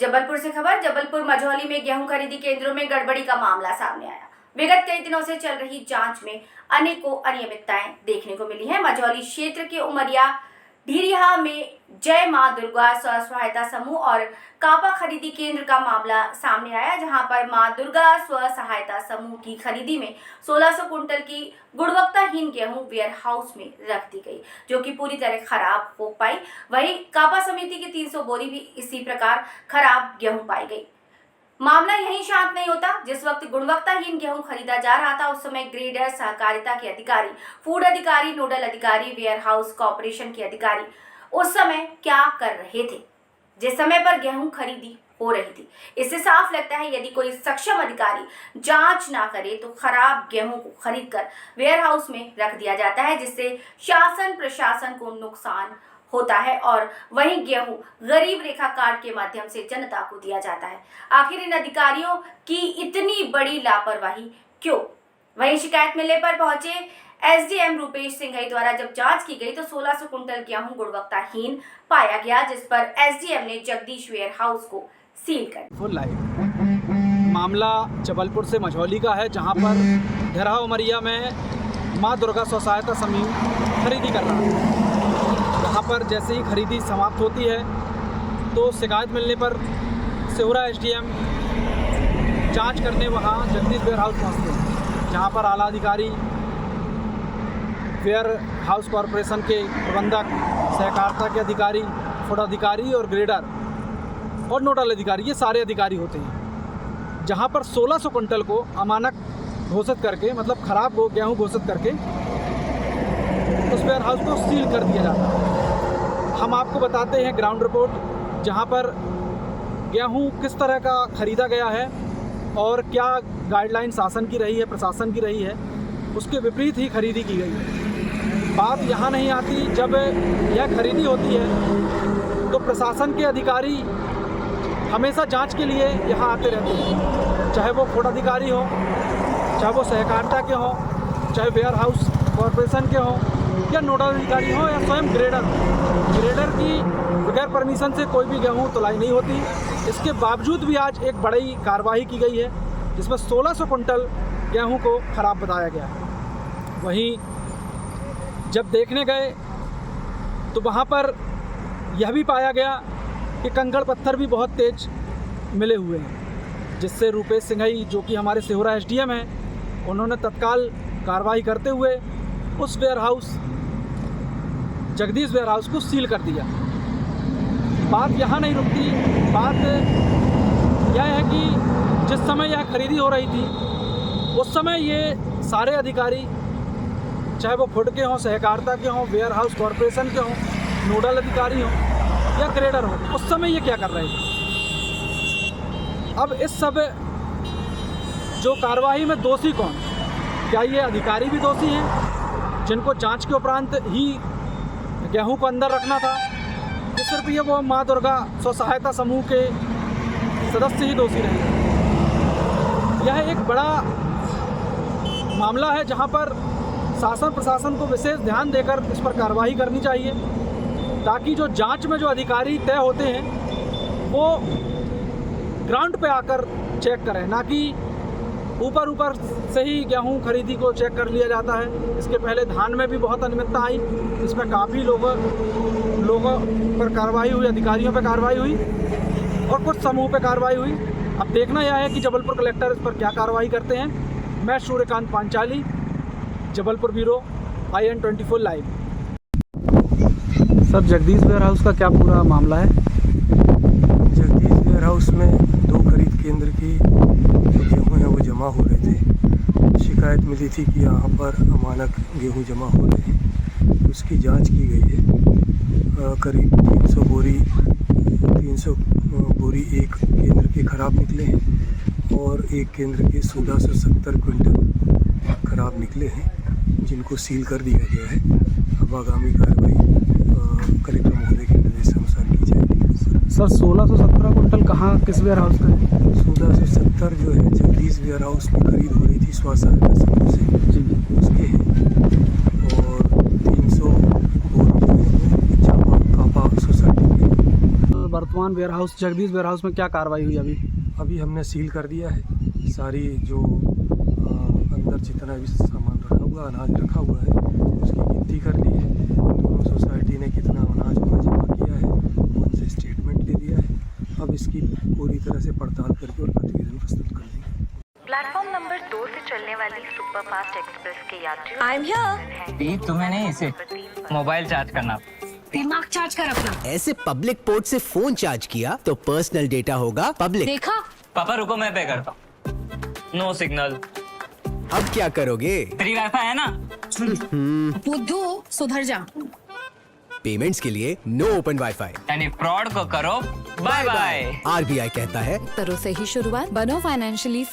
जबलपुर से खबर। जबलपुर मझौली में गेहूं खरीदी केंद्रों में गड़बड़ी का मामला सामने आया। विगत कई दिनों से चल रही जांच में अनेकों अनियमितताएं देखने को मिली हैं। मझौली क्षेत्र के उमरिया ढीरिया में जय मां दुर्गा स्व सहायता समूह और कापा खरीदी केंद्र का मामला सामने आया, जहां पर मां दुर्गा स्व सहायता समूह की खरीदी में 1600 कुंटल की गुणवत्ताहीन गेहूं वेयर हाउस में रख दी गई, जो कि पूरी तरह खराब हो पाई। वहीं कापा समिति की 300 बोरी भी इसी प्रकार खराब गेहूं पाई गई। मामला यहीं शांत नहीं होता। जिस वक्त गुणवत्ताहीन गेहूं खरीदा जा रहा था, उस समय ग्रेडर, सहकारिता के अधिकारी, फूड अधिकारी, नोडल अधिकारी, वेयर हाउस कॉर्पोरेशन के अधिकारी उस समय क्या कर रहे थे जिस समय पर गेहूं खरीदी हो रही थी? इससे साफ लगता है यदि कोई सक्षम अधिकारी जांच ना करे तो खराब गेहूं को खरीद कर वेयर हाउस में रख दिया जाता है, जिससे शासन प्रशासन को नुकसान होता है और वहीं गेहूं गरीब रेखा कार्ड के माध्यम से जनता को दिया जाता है। आखिर इन अधिकारियों की इतनी बड़ी लापरवाही क्यों? वहीं शिकायत मिलने पर पहुंचे एसडीएम रूपेश सिंघई द्वारा जब जांच की गई तो 1600 कुंटल गेहूं गुणवत्ताहीन पाया गया, जिस पर एसडीएम ने जगदीश वेयर हाउस को सील कर फुल लाइव मामला जबलपुर से मझौली का है, जहां पर ढेरा उमरिया में मां दुर्गा स्व सहायता समूह खरीदी कर रहा है। यहाँ पर जैसे ही खरीदी समाप्त होती है तो शिकायत मिलने पर सिहुरा एसडीएम जांच करने वहाँ जगदीश वेयर हाउस पहुँचते हैं, जहाँ पर आला अधिकारी, वेयर हाउस कॉरपोरेशन के प्रबंधक, सहकारिता के अधिकारी, फूड अधिकारी और ग्रेडर और नोडल अधिकारी, ये सारे अधिकारी होते हैं। जहाँ पर 1600 कुंटल को अमानक घोषित करके, मतलब खराब गेहूँ घोषित करके उस वेयर हाउस को सील कर दिया जाता है। हम आपको बताते हैं ग्राउंड रिपोर्ट, जहाँ पर गेहूँ किस तरह का खरीदा गया है और क्या गाइडलाइन शासन की रही है, प्रशासन की रही है, उसके विपरीत ही खरीदी की गई है। बात यहाँ नहीं आती, जब यह खरीदी होती है तो प्रशासन के अधिकारी हमेशा जांच के लिए यहाँ आते रहते हैं, चाहे वो फूड अधिकारी हो, चाहे वो सहकारिता के हों, चाहे वेयर हाउस कॉरपोरेशन के हों या नोडल अधिकारी हो या स्वयं ग्रेडर की बगैर परमिशन से कोई भी गेहूं तुलाई नहीं होती। इसके बावजूद भी आज एक बड़ी कार्रवाई की गई है, जिसमें 1600 कुंटल गेहूं को खराब बताया गया है। वहीं जब देखने गए तो वहां पर यह भी पाया गया कि कंकड़ पत्थर भी बहुत तेज मिले हुए हैं, जिससे रूपेश सिंघई, जो कि हमारे सिहुरा एसडीएम हैं, उन्होंने तत्काल कार्रवाई करते हुए उस warehouse, Jagdish warehouse को सील कर दिया। बात यहाँ नहीं रुकती। बात यह है कि जिस समय यह खरीदी हो रही थी उस समय ये सारे अधिकारी, चाहे वो फूड के हों, सहकारिता के हों, वेयर हाउस कॉरपोरेशन के हों, नोडल अधिकारी हों या ग्रेडर हों, उस समय ये क्या कर रहे थे? अब इस सब जो कार्रवाई में दोषी कौन? क्या ये अधिकारी भी दोषी हैं, जिनको जांच के उपरांत ही गेहूं को अंदर रखना था, कि सिर्फ ये वो मां दुर्गा स्व सहायता समूह के सदस्य ही दोषी रहे? यह एक बड़ा मामला है, जहां पर शासन प्रशासन को विशेष ध्यान देकर इस पर कार्रवाई करनी चाहिए, ताकि जो जांच में जो अधिकारी तय होते हैं वो ग्राउंड पे आकर चेक करें, ना कि ऊपर से ही गेहूं खरीदी को चेक कर लिया जाता है। इसके पहले धान में भी बहुत अनियमितता आई, इसमें काफ़ी लोगों पर कार्रवाई हुई, अधिकारियों पर कार्रवाई हुई और कुछ समूह पर कार्रवाई हुई। अब देखना यह है कि जबलपुर कलेक्टर इस पर क्या कार्रवाई करते हैं। मैं Suryakant Panchali, Jabalpur bureau, IN 24 live. Sir, Jagdish warehouse का क्या पूरा मामला है? जगदीश वेयर हाउस में 2 खरीद केंद्र की जो गेहूँ हैं वो जमा हो रहे थे। शिकायत मिली थी कि यहाँ पर अमानक गेहूँ जमा हो रहे हैं। उसकी जांच की गई है। करीब 300 बोरी एक केंद्र के खराब निकले हैं और एक केंद्र के 1670 क्विंटल खराब निकले हैं, जिनको सील कर दिया गया है। अब आगामी कार्रवाई कलेक्टर महोदय के निर्देश अनुसार की जाएगी। सर, 1617 कुंटल कहाँ, किस वेयर हाउस का है? 1670 जो है जगदीश वेयर हाउस में खरीद हो रही थी स्व सहायता समूह से जी, उसके हैं, और 300 बोरी जो है कापा सोसाइटी के। वर्तमान वर्तमान वेयरहाउस जगदीश वेयरहाउस में क्या कार्रवाई हुई अभी? अभी हमने सील कर दिया है। सारी जो अंदर जितना भी सामान रखा हुआ, अनाज रखा हुआ है, उसकी गिनती कर ली है। दोनों सोसाइटी ने कितना अनाज वहाँ जमा किया है, उनसे स्टेटमेंट ले लिया है। अब इसकी पूरी तरह से पड़ताल करके और प्रतिवेदन प्रस्तुत कर देंगे। प्लेटफॉर्म नंबर 2 से चलने वाली सुपरफास्ट एक्सप्रेस के यात्रियों आई एम हियर। तुम्हें नहीं, इसे मोबाइल चार्ज करना। दिमाग चार्ज कर अपना। ऐसे पब्लिक पोर्ट से फोन चार्ज किया तो पर्सनल डेटा होगा पब्लिक। देखा? पापा रुको, मैं पे करता हूँ। No signal. अब क्या करोगे? फ्री वाईफाई है ना? बुद्धू सुधर जा। पेमेंट्स के लिए नो ओपन वाईफाई। यानी फ्रॉड को करो बाय बाय। आरबीआई कहता है करो सही शुरुआत, बनो फाइनेंशियली